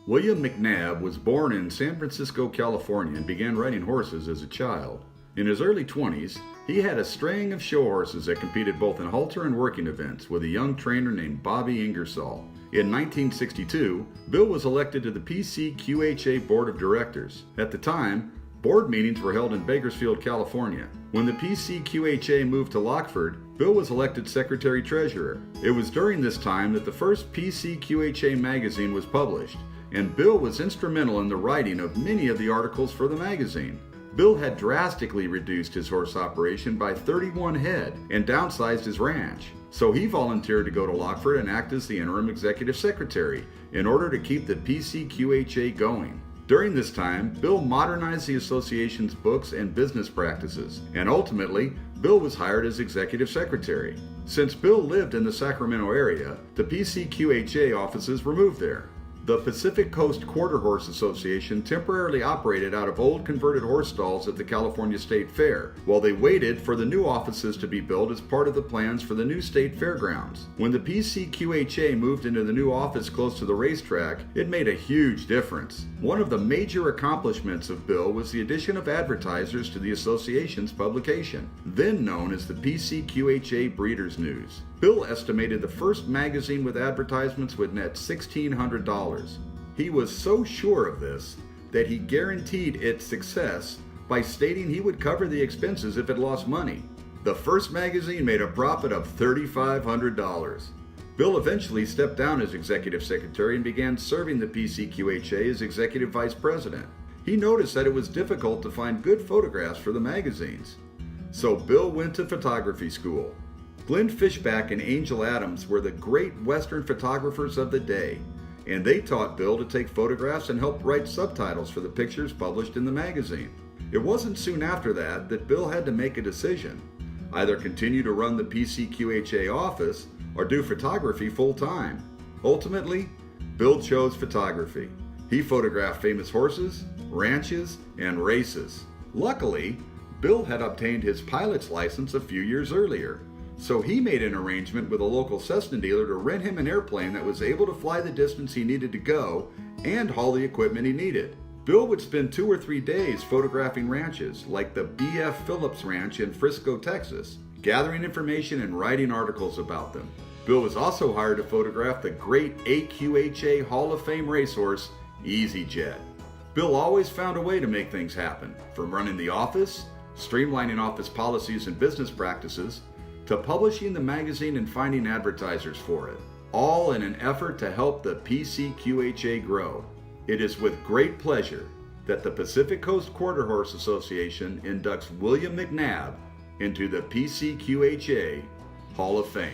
William McNabb was born in San Francisco, California, and began riding horses as a child. In his early 20s, he had a string of show horses that competed both in halter and working events with a young trainer named Bobby Ingersoll. In 1962, Bill was elected to the Pcqha Board of Directors. At the time, board meetings were held in Bakersfield, California. When the Pcqha moved to Lockford, Bill was elected Secretary-Treasurer. It was during this time that the first Pcqha magazine was published, and Bill was instrumental in the writing of many of the articles for the magazine. Bill had drastically reduced his horse operation by 31 head and downsized his ranch. So he volunteered to go to Lockford and act as the interim executive secretary in order to keep the Pcqha going. During this time, Bill modernized the association's books and business practices, and ultimately, Bill was hired as executive secretary. Since Bill lived in the Sacramento area, the Pcqha offices were moved there. The Pacific Coast Quarter Horse Association temporarily operated out of old converted horse stalls at the California State Fair, while they waited for the new offices to be built as part of the plans for the new state fairgrounds. When the Pcqha moved into the new office close to the racetrack, it made a huge difference. One of the major accomplishments of Bill was the addition of advertisers to the association's publication, then known as the Pcqha Breeders' News. Bill estimated the first magazine with advertisements would net $1,600. He was so sure of this that he guaranteed its success by stating he would cover the expenses if it lost money. The first magazine made a profit of $3,500. Bill eventually stepped down as executive secretary and began serving the Pcqha as executive vice president. He noticed that it was difficult to find good photographs for the magazines. So Bill went to photography school. Glenn Fishback and Angel Adams were the great Western photographers of the day, and they taught Bill to take photographs and helped write subtitles for the pictures published in the magazine. It wasn't soon after that Bill had to make a decision: either continue to run the Pcqha office or do photography full-time. Ultimately, Bill chose photography. He photographed famous horses, ranches, and races. Luckily, Bill had obtained his pilot's license a few years earlier, so he made an arrangement with a local Cessna dealer to rent him an airplane that was able to fly the distance he needed to go and haul the equipment he needed. Bill would spend 2 or 3 days photographing ranches like the B.F. Phillips Ranch in Frisco, Texas, gathering information and writing articles about them. Bill was also hired to photograph the great AQHA Hall of Fame racehorse, EasyJet. Bill always found a way to make things happen, from running the office, streamlining office policies and business practices, to publishing the magazine and finding advertisers for it, all in an effort to help the Pcqha grow. It is with great pleasure that the Pacific Coast Quarter Horse Association inducts William McNabb into the Pcqha Hall of Fame.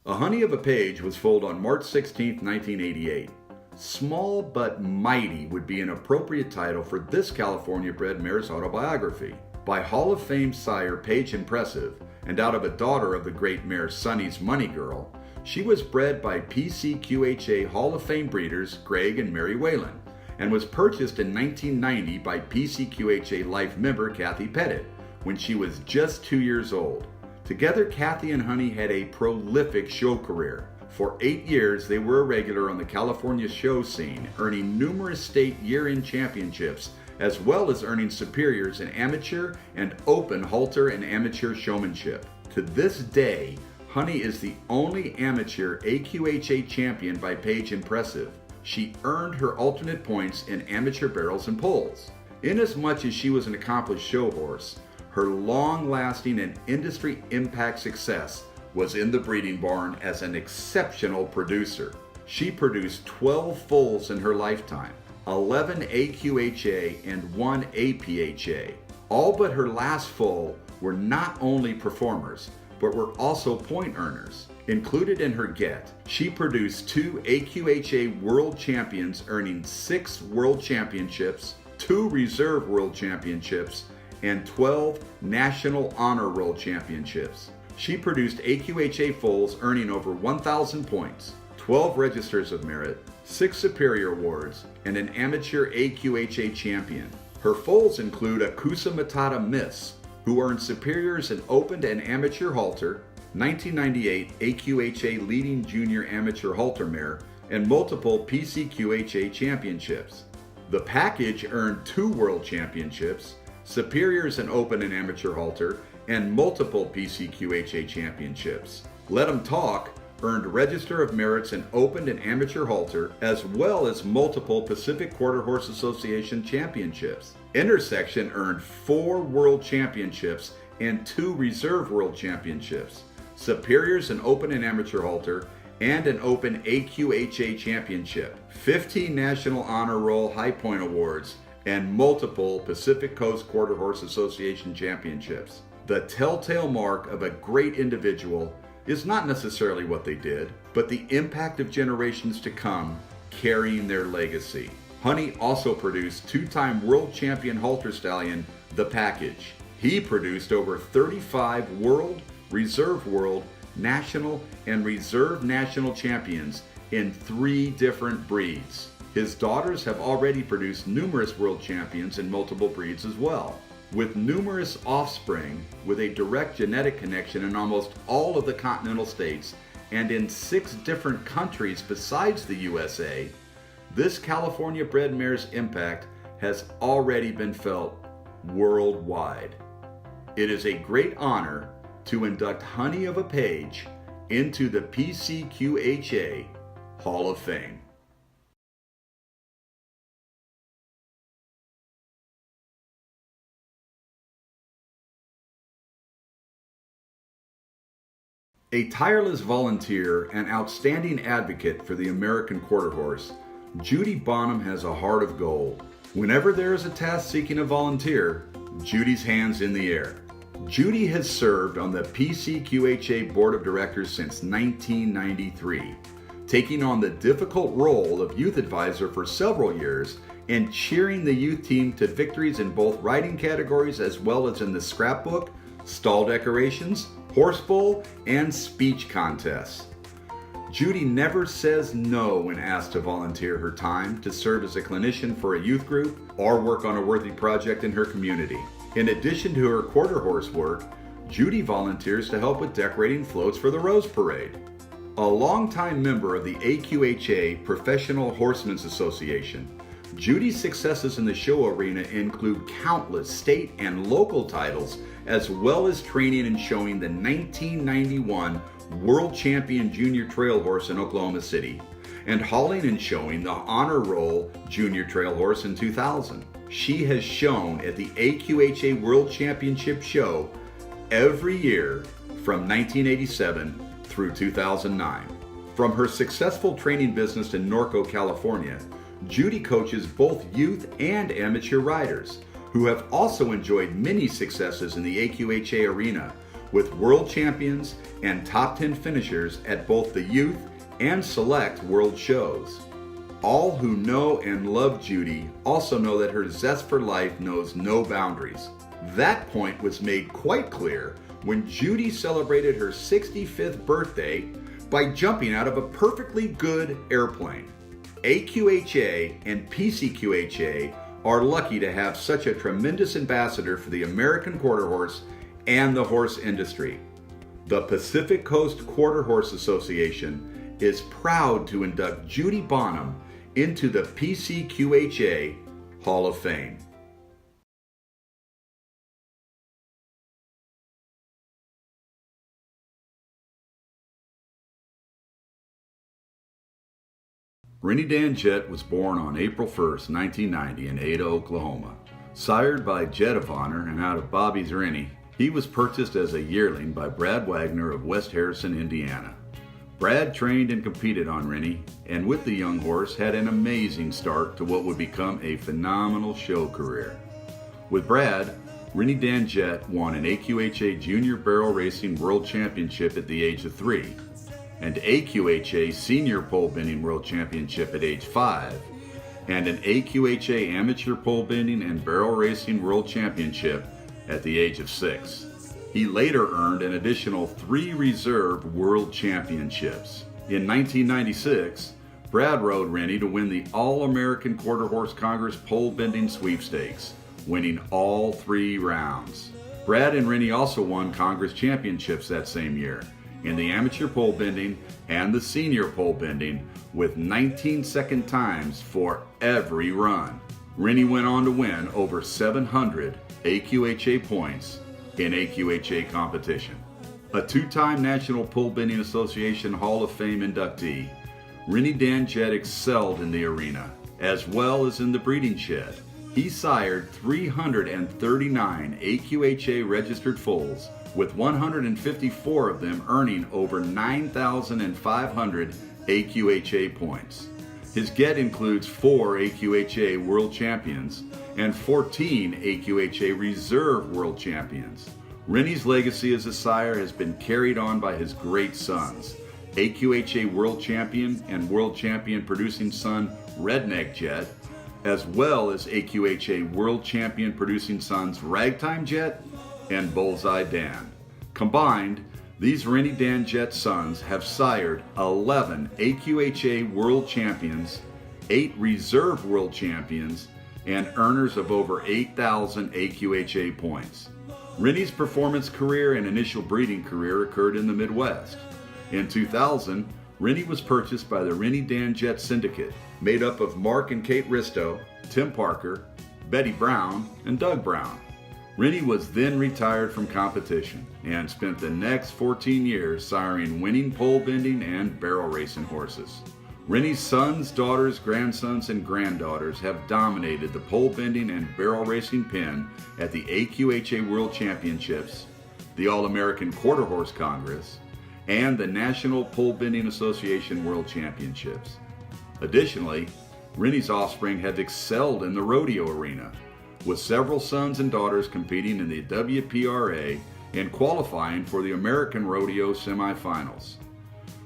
A Honey of a Page was foaled on March 16, 1988. Small but Mighty would be an appropriate title for this California-bred mare's autobiography. By Hall of Fame sire Paige Impressive, and out of a daughter of the great mare Sonny's Money Girl, she was bred by Pcqha Hall of Fame breeders Greg and Mary Whalen, and was purchased in 1990 by Pcqha Life member Kathy Pettit when she was just 2 years old. Together, Kathy and Honey had a prolific show career. For 8 years, they were a regular on the California show scene, earning numerous state year-end championships, as well as earning superiors in amateur and open halter and amateur showmanship. To this day, Honey is the only amateur AQHA champion by Paige Impressive. She earned her alternate points in amateur barrels and poles. Inasmuch as she was an accomplished show horse, her long-lasting and industry impact success was in the breeding barn as an exceptional producer. She produced 12 foals in her lifetime, 11 AQHA and 1 APHA. All but her last foal were not only performers, but were also point earners. Included in her get, she produced 2 AQHA World Champions, earning 6 World Championships, 2 Reserve World Championships, and 12 National Honor World Championships. She produced AQHA foals earning over 1,000 points, 12 Registers of Merit, 6 Superior Awards, and an Amateur AQHA Champion. Her foals include a Pcqha Miss, who earned superiors in open and amateur halter, 1998 AQHA leading junior amateur halter mare, and multiple Pcqha championships. The package earned 2 world championships, superiors in open and amateur halter, and multiple Pcqha championships. Let 'em Talk earned Register of Merits in open and amateur halter, as well as multiple Pacific Quarter Horse Association championships. Intersection earned 4 world championships and 2 reserve world championships, superiors in open and amateur halter, and an open AQHA championship, 15 National Honor Roll High Point Awards, and multiple Pacific Coast Quarter Horse Association championships. The telltale mark of a great individual is not necessarily what they did, but the impact of generations to come carrying their legacy. Honey also produced 2-time world champion halter stallion, The Package. He produced over 35 world, reserve world, national, and reserve national champions in 3 different breeds. His daughters have already produced numerous world champions in multiple breeds as well. With numerous offspring, with a direct genetic connection in almost all of the continental states and in 6 different countries besides the USA, this California bred mare's impact has already been felt worldwide. It is a great honor to induct Honey of a Page into the Pcqha Hall of Fame. A tireless volunteer and outstanding advocate for the American quarter horse, Judy Bonham has a heart of gold. Whenever there is a task seeking a volunteer, Judy's hands in the air. Judy has served on the Pcqha Board of Directors since 1993, taking on the difficult role of youth advisor for several years and cheering the youth team to victories in both riding categories as well as in the scrapbook, stall decorations, horse bowl, and speech contests. Judy never says no when asked to volunteer her time to serve as a clinician for a youth group or work on a worthy project in her community. In addition to her quarter horse work, Judy volunteers to help with decorating floats for the Rose Parade. A longtime member of the AQHA Professional Horsemen's Association, Judy's successes in the show arena include countless state and local titles, as well as training and showing the 1991 World Champion Junior Trail Horse in Oklahoma City, and hauling and showing the Honor Roll Junior Trail Horse in 2000. She has shown at the AQHA World Championship Show every year from 1987 through 2009. From her successful training business in Norco, California, Judy coaches both youth and amateur riders, who have also enjoyed many successes in the AQHA arena, with world champions and top 10 finishers at both the youth and select world shows. All who know and love Judy also know that her zest for life knows no boundaries. That point was made quite clear when Judy celebrated her 65th birthday by jumping out of a perfectly good airplane. AQHA and Pcqha are lucky to have such a tremendous ambassador for the American quarter horse and the horse industry. The Pacific Coast Quarter Horse Association is proud to induct Judy Bonham into the Pcqha Hall of Fame. Rennie Dan Jett was born on April 1st, 1990 in Ada, Oklahoma. Sired by Jet of Honor and out of Bobby's Rennie, he was purchased as a yearling by Brad Wagner of West Harrison, Indiana. Brad trained and competed on Rennie, and with the young horse had an amazing start to what would become a phenomenal show career. With Brad, Rennie Dan Jett won an AQHA Junior Barrel Racing World Championship at the age of 3, and AQHA Senior Pole Bending World Championship at age 5, and an AQHA Amateur Pole Bending and Barrel Racing World Championship at the age of 6. He later earned an additional 3 reserve World Championships. In 1996, Brad rode Rennie to win the All-American Quarter Horse Congress Pole Bending Sweepstakes, winning all 3 rounds. Brad and Rennie also won Congress championships that same year in the amateur pole bending and the senior pole bending with 19-second times for every run. Rennie went on to win over 700 AQHA points in AQHA competition. A 2-time National Pole Bending Association Hall of Fame inductee, Rennie Danjett excelled in the arena as well as in the breeding shed. He sired 339 AQHA registered foals, with 154 of them earning over 9,500 AQHA points. His get includes 4 AQHA World Champions and 14 AQHA Reserve World Champions. Rennie's legacy as a sire has been carried on by his great sons, AQHA World Champion and World Champion producing son Redneck Jet, as well as AQHA World Champion producing sons Ragtime Jet and Bullseye Dan. Combined, these Rennie Danjett sons have sired 11 AQHA World Champions, 8 Reserve World Champions, and earners of over 8,000 AQHA points. Rennie's performance career and initial breeding career occurred in the Midwest. In 2000, Rennie was purchased by the Rennie Danjett Syndicate, made up of Mark and Kate Risto, Tim Parker, Betty Brown, and Doug Brown. Rennie was then retired from competition and spent the next 14 years siring winning pole bending and barrel racing horses. Rennie's sons, daughters, grandsons, and granddaughters have dominated the pole bending and barrel racing pen at the AQHA World Championships, the All-American Quarter Horse Congress, and the National Pole Bending Association World Championships. Additionally, Rennie's offspring have excelled in the rodeo arena, with several sons and daughters competing in the WPRA and qualifying for the American Rodeo semifinals.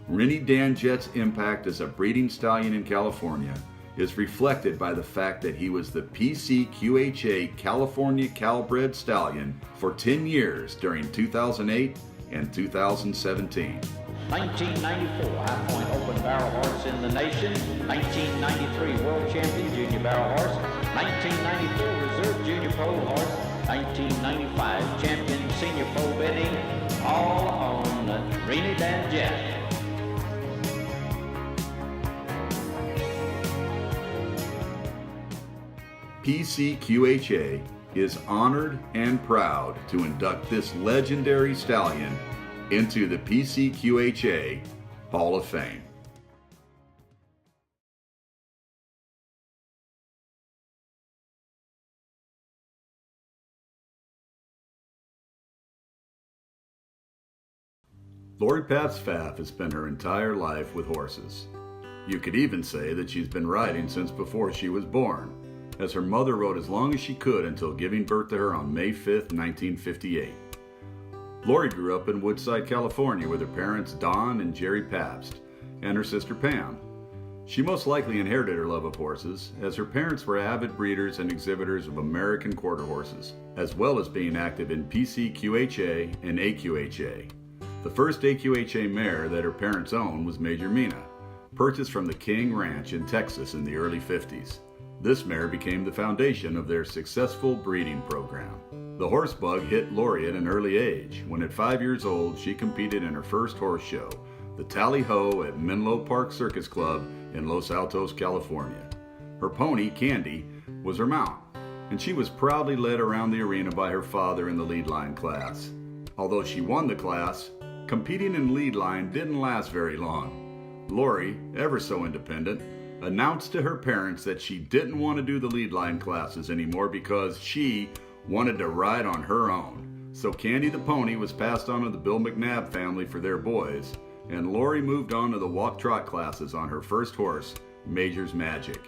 Rennie Danjett's impact as a breeding stallion in California is reflected by the fact that he was the Pcqha California Calbred Stallion for 10 years during 2008 and 2017. 1994 High Point Open Barrel Horse in the nation, 1993 World Champion Junior Barrel Horse, 1994 Reserve Junior Pole Horse, 1995 Champion Senior Pole Bending, all on Rennie Danjett. Pcqha is honored and proud to induct this legendary stallion into the Pcqha Hall of Fame. Lori Pfaff has spent her entire life with horses. You could even say that she's been riding since before she was born, as her mother rode as long as she could until giving birth to her on May 5, 1958. Lori grew up in Woodside, California with her parents Don and Jerry Pabst and her sister Pam. She most likely inherited her love of horses, as her parents were avid breeders and exhibitors of American quarter horses, as well as being active in Pcqha and AQHA. The first AQHA mare that her parents owned was Major Mina, purchased from the King Ranch in Texas in the early 50s. This mare became the foundation of their successful breeding program. The horse bug hit Lori at an early age, when at 5 years old she competed in her first horse show, the Tally Ho at Menlo Park Circus Club in Los Altos, California. Her pony, Candy, was her mount, and she was proudly led around the arena by her father in the lead line class. Although she won the class, competing in lead line didn't last very long. Lori, ever so independent, announced to her parents that she didn't want to do the lead line classes anymore because she wanted to ride on her own. So Candy the pony was passed on to the Bill McNabb family for their boys, and Lori moved on to the walk-trot classes on her first horse, Major's Magic.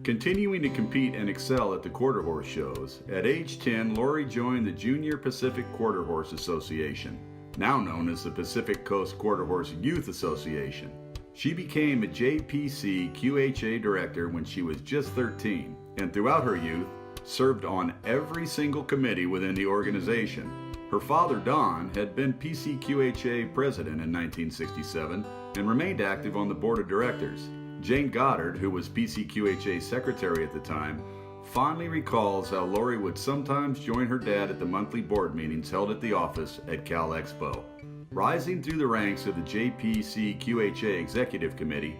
Continuing to compete and excel at the quarter horse shows, at age 10, Lori joined the Junior Pacific Quarter Horse Association, now known as the Pacific Coast Quarter Horse Youth Association. She became a JPC-QHA director when she was just 13, and throughout her youth, served on every single committee within the organization. Her father, Don, had been PCQHA president in 1967 and remained active on the board of directors. Jane Goddard, who was PCQHA secretary at the time, fondly recalls how Lori would sometimes join her dad at the monthly board meetings held at the office at Cal Expo. Rising through the ranks of the Pcqha Executive Committee,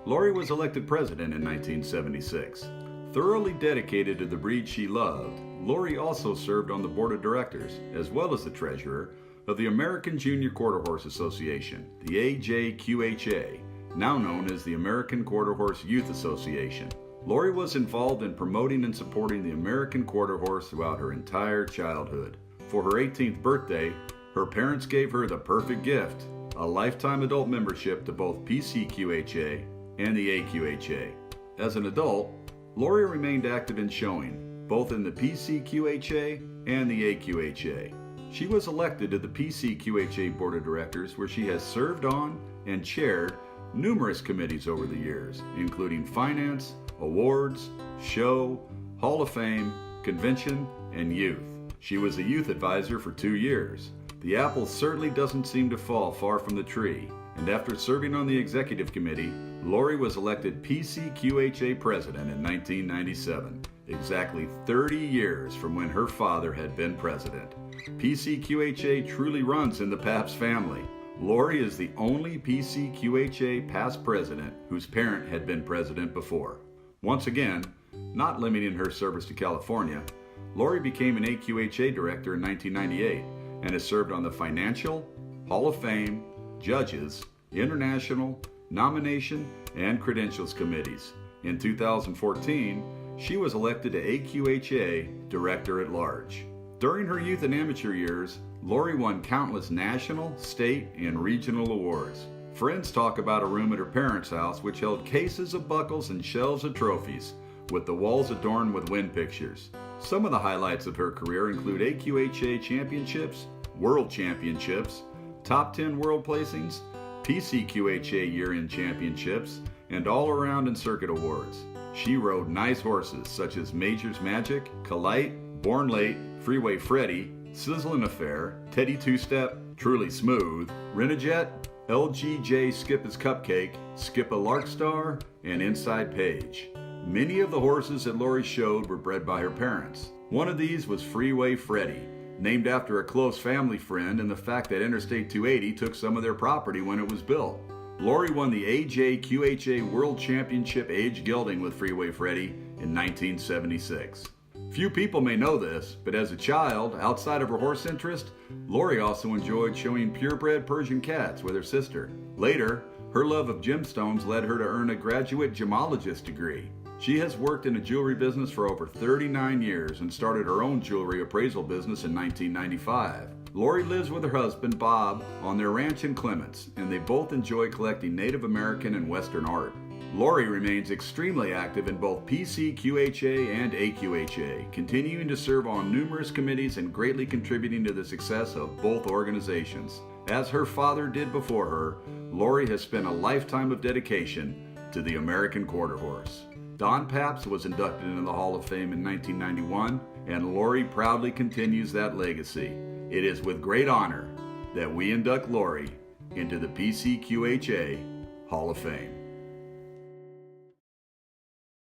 Lori was elected president in 1976. Thoroughly dedicated to the breed she loved, Lori also served on the board of directors, as well as the treasurer, of the American Junior Quarter Horse Association, the AJQHA, now known as the American Quarter Horse Youth Association. Lori was involved in promoting and supporting the American Quarter Horse throughout her entire childhood. For her 18th birthday, her parents gave her the perfect gift, a lifetime adult membership to both Pcqha and the AQHA. As an adult, Lori remained active in showing, both in the Pcqha and the AQHA. She was elected to the Pcqha Board of Directors, where she has served on and chaired numerous committees over the years, including Finance, Awards, Show, Hall of Fame, Convention, and Youth. She was a youth advisor for 2 years. The apple certainly doesn't seem to fall far from the tree, and after serving on the executive committee, Lori was elected Pcqha president in 1997, exactly 30 years from when her father had been president. Pcqha truly runs in the Pabst family. Lori is the only Pcqha past president whose parent had been president before. Once again, not limiting her service to California, Lori became an AQHA director in 1998 and has served on the Financial, Hall of Fame, Judges, International, Nomination, and Credentials Committees. In 2014, she was elected to AQHA Director at Large. During her youth and amateur years, Lori won countless national, state, and regional awards. Friends talk about a room at her parents' house which held cases of buckles and shelves of trophies, with the walls adorned with win pictures. Some of the highlights of her career include AQHA championships, world championships, top 10 world placings, Pcqha year-end championships, and all-around and circuit awards. She rode nice horses such as Major's Magic, Kalite, Born Late, Freeway Freddy, Sizzlin' Affair, Teddy Two-Step, Truly Smooth, Renajet, LGJ Skippa's Cupcake, Skippa Larkstar, and Inside Page. Many of the horses that Lori showed were bred by her parents. One of these was Freeway Freddy, named after a close family friend and the fact that Interstate 280 took some of their property when it was built. Lori won the AJQHA World Championship age gelding with Freeway Freddy in 1976. Few people may know this, but as a child, outside of her horse interest, Lori also enjoyed showing purebred Persian cats with her sister. Later, her love of gemstones led her to earn a graduate gemologist degree. She has worked in the jewelry business for over 39 years and started her own jewelry appraisal business in 1995. Lori lives with her husband, Bob, on their ranch in Clements, and they both enjoy collecting Native American and Western art. Lori remains extremely active in both Pcqha and AQHA, continuing to serve on numerous committees and greatly contributing to the success of both organizations. As her father did before her, Lori has spent a lifetime of dedication to the American Quarter Horse. Don Pabst was inducted into the Hall of Fame in 1991, and Lori proudly continues that legacy. It is with great honor that we induct Lori into the Pcqha Hall of Fame.